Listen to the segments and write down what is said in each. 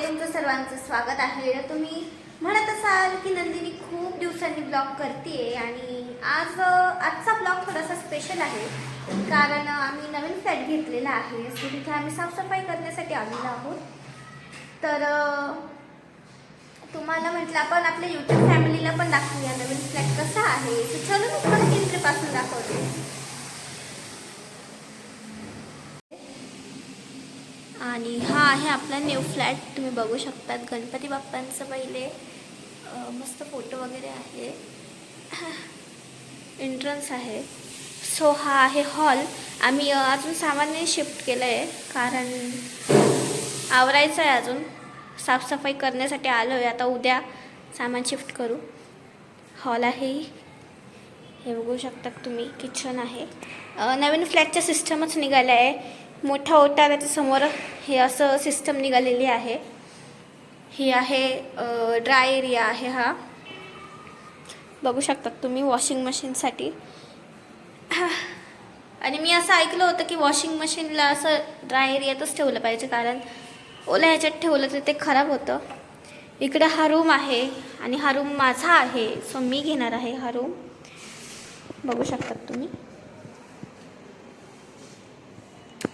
तुमचं सर्वांचं स्वागत आहे। तुम्ही म्हणत असाल की नंदिनी खूप दिवसांनी ब्लॉग करते आणि आजचा ब्लॉग थोडासा स्पेशल आहे, कारण आम्ही नवीन फ्लॅट घेतलेला आहे। सो तिथे आम्ही साफसफाई करण्यासाठी आलेलो आहोत। तर तुम्हाला म्हटलं आपण आपल्या यूट्यूब फॅमिलीला पण दाखवूया नवीन फ्लॅट कसा आहे। तर चलो मी तुम्हाला एंट्रीपासून दाखवते। आणि हा आहे आपला न्यू फ्लॅट, तुम्ही बघू शकतात। गणपती बाप्पांचं पहिले मस्त फोटो वगैरे आहे, एंट्रन्स आहे। सो हा आहे हॉल। आम्ही अजून सामान्य शिफ्ट केलं आहे, कारण आवरायचं आहे, अजून साफसफाई करण्यासाठी आलो आहे। आता उद्या सामान शिफ्ट करू। हॉल आहे, हे बघू शकतात तुम्ही। किचन आहे, नवीन फ्लॅटचं सिस्टमच निघालं आहे। मोठा ओटा त्याच्यासमोर हे असं सिस्टम निघालेली आहे। ही आहे ड्राय एरिया आहे, हा बघू शकतात तुम्ही, वॉशिंग मशीनसाठी। आणि मी असं ऐकलं होतं की वॉशिंग मशीनला असं ड्राय एरियातच ठेवलं पाहिजे, कारण ओल्या ह्याच्यात ठेवलं तर ते खराब होतं। इकडे हा रूम आहे आणि हा रूम माझा आहे, सो मी घेणार आहे हा रूम, बघू शकतात तुम्ही।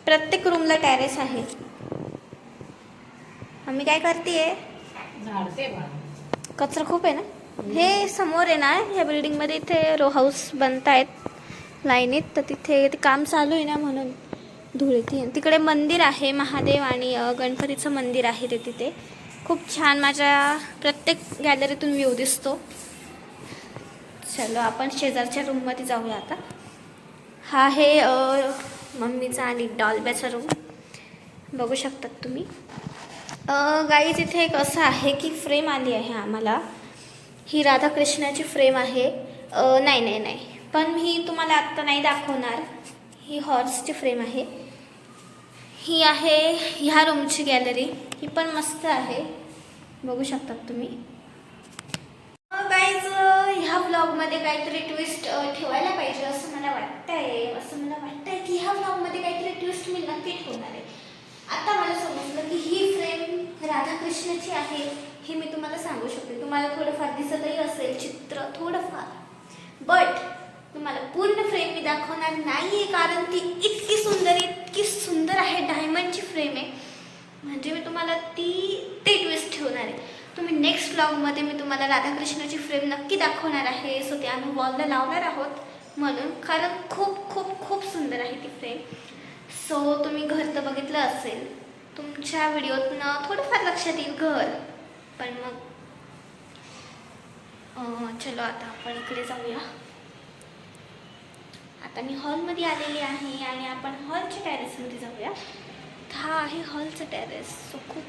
प्रत्येक रूमला टेरेस आहे। आम्ही काय करते, कचरा खूप आहे ना। हे समोर आहे ना, ह्या बिल्डिंगमध्ये इथे रो हाऊस बनत आहेत लाईनीत, तर तिथे ते काम चालू आहे ना, म्हणून धूळ येते। तिकडे मंदिर आहे, महादेव आणि गणपतीचं मंदिर आहे ते तिथे। खूप छान, माझ्या प्रत्येक गॅलरीतून व्ह्यू दिसतो। चलो आपण शेजारच्या रूममध्ये जाऊया आता। हा आहे मम्मीचा आणि डॉल्ब्याचा रूम, बघू शकतात तुम्ही। गाईज इथे एक असं आहे की फ्रेम आली आहे आम्हाला, ही राधाकृष्णाची फ्रेम आहे। नाही, पण ही तुम्हाला आत्ता नाही दाखवणार। ही हॉर्सची फ्रेम आहे। ही आहे ह्या रूमची गॅलरी, ही पण मस्त आहे, बघू शकतात तुम्ही। गाईज ह्या ब्लॉगमध्ये काहीतरी ट्विस्ट ठेवायला पाहिजे असं मला वाटतंय की ह्या ब्लॉगमध्ये काहीतरी ट्विस्ट मी नक्की ठेवणार आहे। आता मला समजलं की ही फ्रेम राधाकृष्णाची आहे, हे मी तुम्हाला सांगू शकते। तुम्हाला थोडंफार दिसतही असेल चित्र थोडंफार, बट तुम्हाला पूर्ण फ्रेम मी दाखवणार नाही आहे, कारण ती इतकी सुंदर आहे। डायमंडची फ्रेम आहे, म्हणजे मी तुम्हाला ते ट्विस्ट ठेवणार आहे। तुम्ही नेक्स्ट ब्लॉगमध्ये मी तुम्हाला राधाकृष्णाची फ्रेम नक्की दाखवणार आहे। सो ते आम्ही वॉलला लावणार आहोत, म्हणून, कारण खूप सुंदर आहे ती फ्रेम। सो तुम्ही घर तर बघितलं असेल, तुमच्या व्हिडिओतनं थोडंफार लक्षात येईल घर, पण मग चलो आता आपण इकडे जाऊया। आता मी हॉलमध्ये आलेली आहे आणि आपण हॉलच्या टेरेसमध्ये जाऊया। हा आहे हॉलचं टेरेस, सो खूप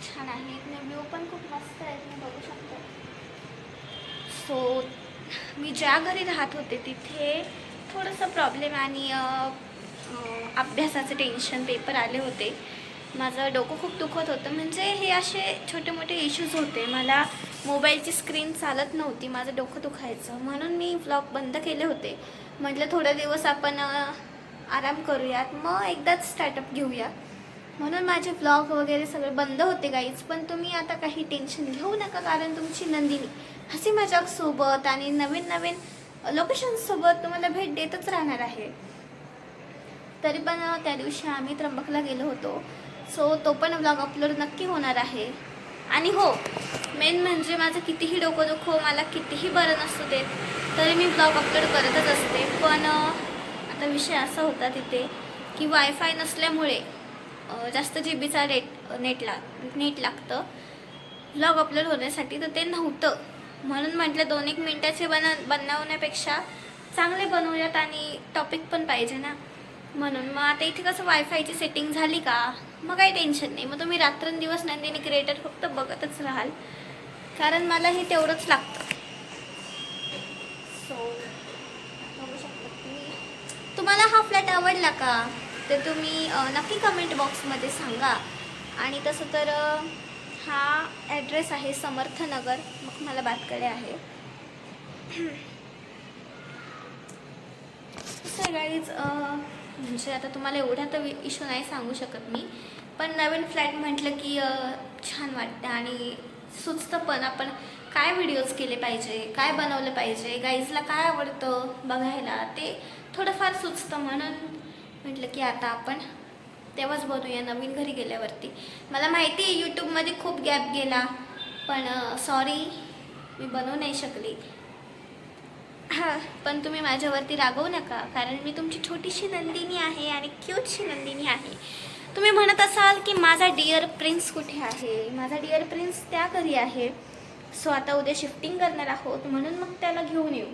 छान आहे। व्ह्यू पण खूप मस्त आहे, तुम्ही बघू शकता। सो मी ज्या घरी राहत होते तिथे थोडंसं प्रॉब्लेम आणि अभ्यासाचं टेन्शन, पेपर आले होते, माझं डोकं खूप दुखत होतं। म्हणजे हे असे छोटे मोठे इश्यूज होते, मला मोबाईलची स्क्रीन चालत नव्हती, माझं डोकं दुखायचं, म्हणून मी व्लॉग बंद केले होते। म्हटलं थोडे दिवस आपण आराम करूयात, मग एकदाच स्टार्टअप घेऊया, म्हणून माझे व्लॉग वगैरे सगळे बंद होते गाईज। पण तुम्ही आता काही टेन्शन घेऊ नका, कारण तुमची नंदिनी हसी मजाक सोबत आणि नवीन लोकेशनसोबत तुम्हाला भेट देतच राहणार आहे। तरी पण त्या दिवशी आम्ही त्र्यंबकला गेलो होतो, सो तो पण व्लॉग अपलोड नक्की होणार आहे। आणि हो, मेन म्हणजे माझं कितीही डोकं दुखो, मला कितीही बरं नसतं ते, तरी मी व्लॉग अपलोड करतच असते। पण आता विषय असा होता तिथे की वायफाय नसल्यामुळे जास्त जीबीचा नेट लागतं व्लॉग अपलोड होण्यासाठी, तर ते नव्हतं। म्हणून म्हटलं 2-1 मिनटाचे बनवण्यापेक्षा चांगले बनवूयात, आणि टॉपिक पण पाहिजे ना, म्हणून। मग आता इथे कसं वायफायची सेटिंग झाली का, मग काही टेन्शन नाही, मग तुम्ही रात्रंदिवस नंदिनी क्रिएटर फक्त बघतच राहाल, कारण मला हे तेवढंच लागतं। सो बघू शकता तुम्ही। तुम्हाला हा फ्लॅट आवडला का, तर तुम्ही नक्की कमेंट बॉक्समध्ये सांगा। आणि तसं तर हा ॲड्रेस आहे समर्थनगर, मखमलाबादकडे आहे। कसं आहे गाईज, म्हणजे आता तुम्हाला एवढा तर इश्यू नाही सांगू शकत मी, पण नवीन फ्लॅट म्हटलं की छान वाटतं आणि सुचतं पण आपण काय व्हिडिओज केले पाहिजे, काय बनवलं पाहिजे, गाईजला काय आवडतं बघायला, ते थोडंफार सुचतं. म्हणून म्हटलं की आता आपण तेव्हाच बनवूया नवीन घरी गेल्यावरती. मला माहिती आहे यूट्यूबमध्ये खूप गॅप गेला, पण सॉरी मी बनवू नाही शकली. हां, पण तुम्ही माझ्यावरती रागवू नका, कारण मी तुमची छोटीशी नंदिनी आहे आणि क्यूटशी नंदिनी आहे. तुम्ही म्हणत असाल की माझा डिअर प्रिन्स कुठे आहे? माझा डिअर प्रिन्स त्या घरी आहे. सो आता उद्या शिफ्टिंग करणार आहोत, म्हणून मग त्याला घेऊन येऊ.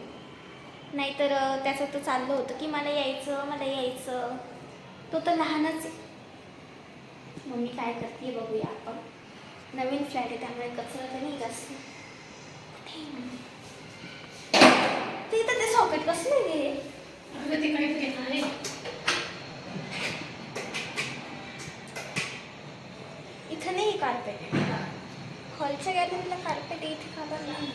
नाहीतर त्याचं तर चाललं होतं की मला यायचं. तो तर लहानच आहे. मग मी काय करते बघूया आपण. नवीन फ्लॅट आहे त्यामुळे कचरा तर नाही जास्त. तिथं ते सॉकेट कसलं आहे? इथं नाही कार्पेट. हॉलच्या गॅलरीला कार्पेट आहे, इथे खबर नाही.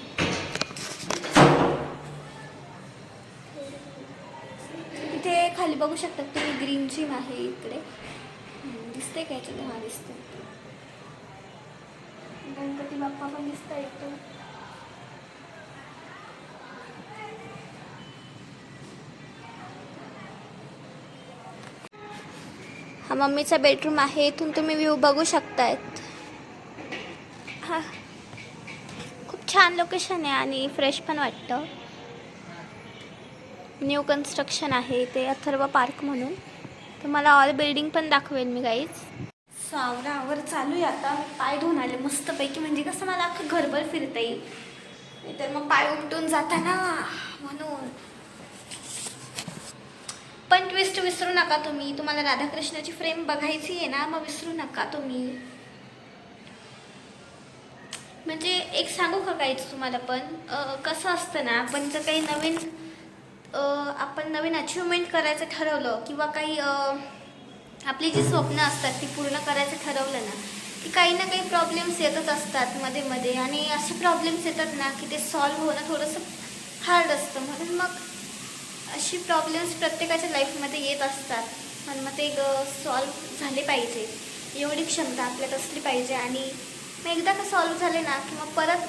इथे खाली बघू शकता तुम्ही ग्रीन जिम आहे इकडे. दिसते का याच्यात? हा दिसते. गणपती बाप्पा पण दिसता येतो. हा मम्मीचा बेडरूम आहे, इथून तुम्ही व्ह्यू बघू शकतायत. हा खूप छान लोकेशन आहे आणि फ्रेश पण वाटतं. न्यू कन्स्ट्रक्शन आहे ते अथर्व पार्क म्हणून. तुम्हाला ऑल बिल्डिंग पण दाखवेल मी गाईज. सावरावर चालू आहे आता. पाय धुवून आले मस्तपैकी, म्हणजे कसं मला अख्खं घरभर फिरता येईल, नाही तर मग पाय उपटून जाताना म्हणून. पण ट्विस्ट विसरू नका तुम्ही. तुम्हाला राधाकृष्णाची फ्रेम बघायची आहे ना, मग विसरू नका तुम्ही. म्हणजे एक सांगू का काहीच तुम्हाला, पण कसं असतं ना, आपण जर काही नवीन आपण नवीन अचिव्हमेंट करायचं ठरवलं किंवा काही आपली जी स्वप्न असतात ती पूर्ण करायचं ठरवलं ना, की काही ना काही प्रॉब्लेम्स येतच असतात मध्ये मध्ये. आणि असे प्रॉब्लेम्स येतात ना की ते सॉल्व्ह होणं थोडंसं हार्ड असतं. म्हणून मग अशी प्रॉब्लेम्स प्रत्येकाच्या लाईफमध्ये येत असतात, पण मग ते सॉल्व्ह झाले पाहिजे एवढी क्षमता आपल्यात असली पाहिजे. आणि मग एकदा का सॉल्व्ह झाले ना की मग परत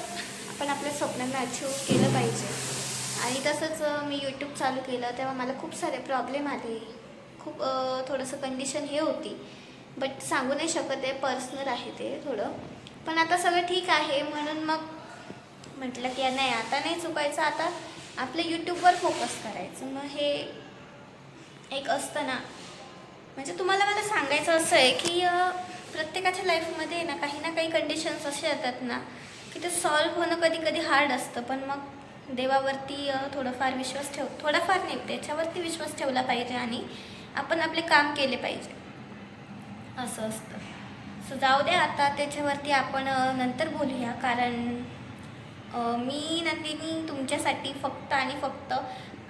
आपण आपल्या स्वप्नांना अचीव केलं पाहिजे. आणि तसंच मी यूट्यूब चालू केलं तेव्हा मला खूप सारे प्रॉब्लेम आले. खूप थोडंसं कंडिशन हे होती, बट सांगू नाही शकत आहे, पर्सनल आहे ते थोडं. पण आता सगळं ठीक आहे. म्हणून मग म्हटलं की नाही, आता नाही चुकायचं, आता आपल्या यूट्यूबवर फोकस करायचं. मग हे एक असतं ना, म्हणजे तुम्हाला मला सांगायचं असं आहे की प्रत्येकाच्या लाईफमध्ये ना काही कंडिशन्स असे येतात ना की ते सॉल्व्ह होणं कधी कधी हार्ड असतं. पण मग देवावरती थोडाफार नाही, त्याच्यावरती विश्वास ठेवला पाहिजे आणि आपण आपले काम केले पाहिजे, असं असतं. सो जाऊ द्या, आता त्याच्यावरती आपण नंतर बोलूया. कारण मी नंदिनी तुमच्यासाठी फक्त आणि फक्त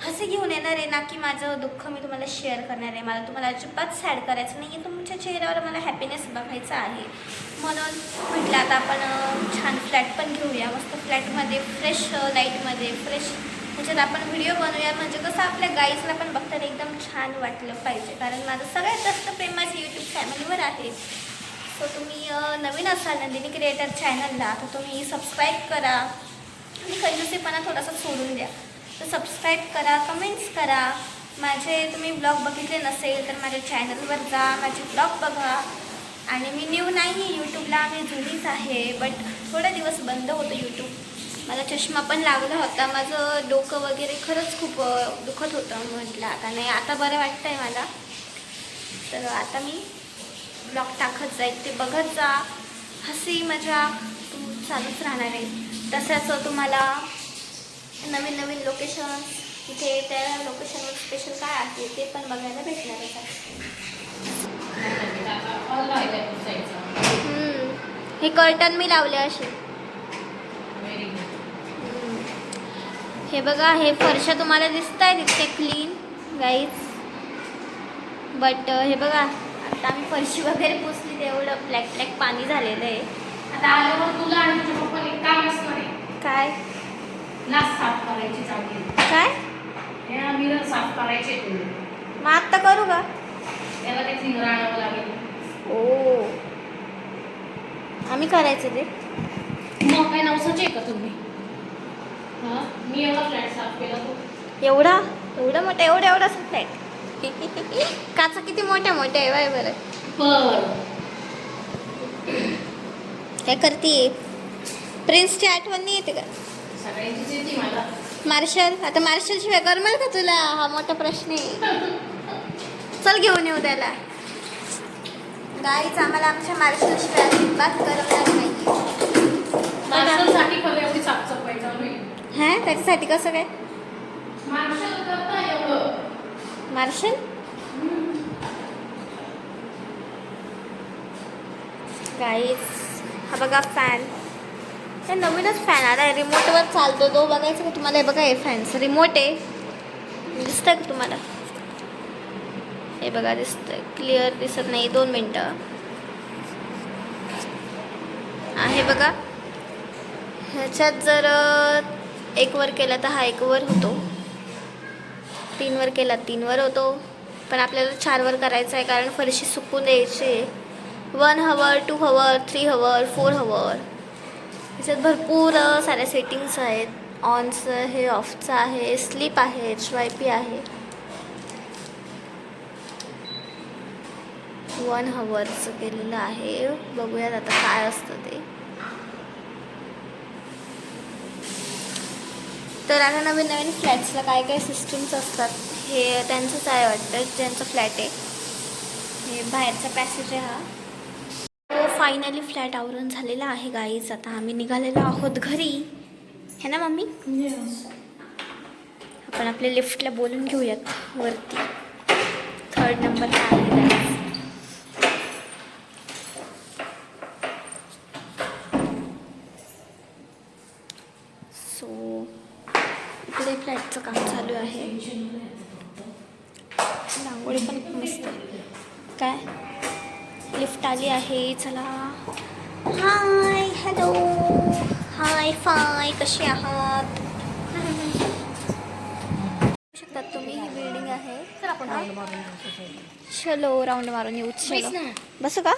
हसी घेऊन येणार आहे ना, की माझं दुःख मी तुम्हाला शेअर करणार आहे. मला तुम्हाला अजिबात सॅड करायचं नाही आहे. तुमच्या चेहऱ्यावर मला हॅपीनेस बघायचा आहे. म्हणून म्हटलं आता आपण छान फ्लॅट पण घेऊया, मस्त फ्लॅटमध्ये फ्रेश लाईटमध्ये फ्रेश ह्याच्यात आपण व्हिडिओ बनवूया. म्हणजे कसं आपल्या गाईजला पण बघताना एकदम छान वाटलं पाहिजे. कारण माझं सगळ्यात जास्त प्रेम माझ्या यूट्यूब फॅमिलीवर आहे. सो तुम्ही नवीन असाल नंदिनी क्रिएटर चॅनलला, तर तुम्ही सबस्क्राईब करा आणि कंजूसीपणा थोडासा सोडून द्या. तर सबस्क्राईब करा, कमेंट्स करा. माझे तुम्ही ब्लॉग बघितले नसेल तर माझ्या चॅनलवर जा, माझे ब्लॉग बघा. आणि मी न्यू नाही आहे यूट्यूबला, मी जुनीच आहे. बट थोडे दिवस बंद होतं यूट्यूब. मला चष्मा पण लागला होता, माझं डोकं वगैरे खरंच खूप दुखत होतं. म्हटलं आता नाही, आता बरं वाटतं आहे मला. तर आता मी ब्लॉग टाकत जाईल, ते बघत जा. हसी मजाक चालूच राहणार आहे. तसंच तुम्हाला नवीन नवीन लोकेशन, तिथे त्या लोकेशनवर स्पेशल काय आहे ते पण बघायला भेटणारच आहे. हे कर्टन मी लावले असे. हे बघा, हे फरशा तुम्हाला दिसत आहे तितके क्लीन गाईज. बट हे बघा, आता आम्ही फरशी वगैरे पुसली, तेवढं ब्लॅक ब्लॅक पाणी झालेलं आहे. आता आल्यावर तुला आणि तुझ्या पप्पाला एक काम असणार आहे. काय नास साफ करायची चालली. काय हे मिरर साफ करायचे तुला. मग आत्ता करू का? त्याला ते फिंगर आणावं लागेल. ओ आम्ही करायचं ते. मग काय नवसाचे आहे का तुम्ही? हां, मी एवढा फ्लॅट साफ केला तो. एवढा एवढा मोठा एवढाच फ्लॅट. काचा किती मोठ्या मोठ्या आहे बाय बरं. बरं. काय करते? प्रिन्सची आठवण नाही येते का? सगळ्यांचीच येते मला. मार्शल, आता मार्शल शिवाय करमेल का तुला? हा मोठा प्रश्न आहे. चल घेऊन येऊ त्याला. गाईच आम्हाला आमच्या मार्शल शिवाय अजिबात करमणार नाही. माणसांसाठी खरं एवढी साफसफाई चालू आहे. हा त्याच्यासाठी कसं काय? माणसाला करता एवढं. मार्शल गाईज हा बघा फॅन. हे नवीनच फॅन आला आहे, रिमोटवर चालतो तो. बघायचं का तुम्हाला? हे बघा हे फॅनचं रिमोट आहे, दिसतंय का तुम्हाला? हे बघा दिसतंय, क्लिअर दिसत नाही. 2 मिनटं आहे बघा. ह्याच्यात जर 1 वर केला तर हा 1 वर होतो, 3 वर केला 3 वर होतो. पण आपल्याला 4 वर करायचं आहे कारण फरशी सुकून द्यायची. 1 हवर, 2 हवर, 3 हवर, 4 हवर. त्याच्यात भरपूर साऱ्या सेटिंग्स आहेत. ऑनचं आहे, ऑफचं आहे, स्लीप आहे, स्वायपी आहे. 1 हवरचं केलेलं आहे. बघूयात आता काय असतं ते. तर आता नवीन नवीन फ्लॅट्सला काय काय सिस्टीम्स असतात हे त्यांचंच आहे वाटतं, ज्यांचं फ्लॅट आहे. हे बाहेरचा पॅसेज आहे हा. तो फायनली फ्लॅट आवरून झालेला आहे गाईज. आता आम्ही निघालेलो आहोत घरी, है ना मम्मी? आपण आपल्या लिफ्टला बोलून घेऊयात वरती. 3rd नंबरला आहे गाईज. सो इकडे फ्लॅटचं काम चालू आहे. रांगोळी पण मस्त. काय लिफ्ट आली आहे. चला. हाय, हॅलो, हाय फाय, कशी आहात? शकतात तुम्ही, ही बिल्डिंग आहे. चलो राऊंड मारून येऊ. चलो बसू का?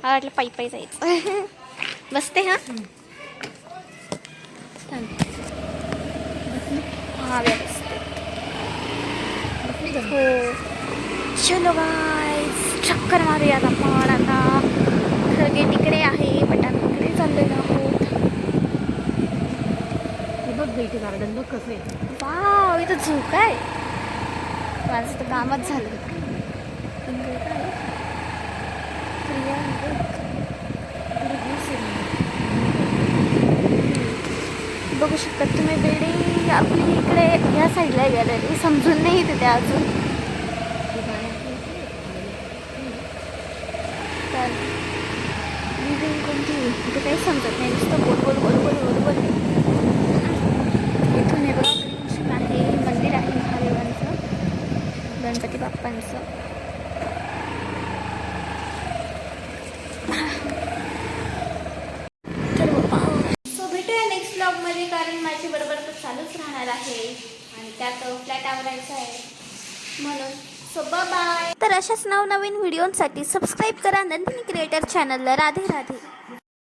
मला वाटलं पायी पायी जायचं. बसते हा. हा व्यवस्थित हो. चलो गाईज, चक्कर मारूयात आपण आता. खरगे तिकडे आहे, बट आम्ही इकडे चाललेलो आहोत. गार्डन बघ कसं आहे. वाव, इथं झोका आहे. माझं तर कामच झालं. बघू शकता तुम्ही बिल्डिंग आपली इकडे ह्या साईडला गेलेली, समजून नाही तिथे अजून. तर बिल्डिंग कोणती तिथे काही समजत नाही, नुसतं गोल गोल गोल गोल गोल गोल. इथून हे बघा ग्रीन आहे, मंदिर आहे महादेवांचं, गणपती बाप्पांचं. ब्लॉगमध्ये, कारण माझी बरोबर तर चालूच राहणार आहे आणि त्यात फ्लॅट आवरायचा आहे म्हणून. So bye. तर अशाच नवनवीन व्हिडिओंसाठी सबस्क्राईब करा नंदिनी क्रिएटर चॅनलला. राधे राधे.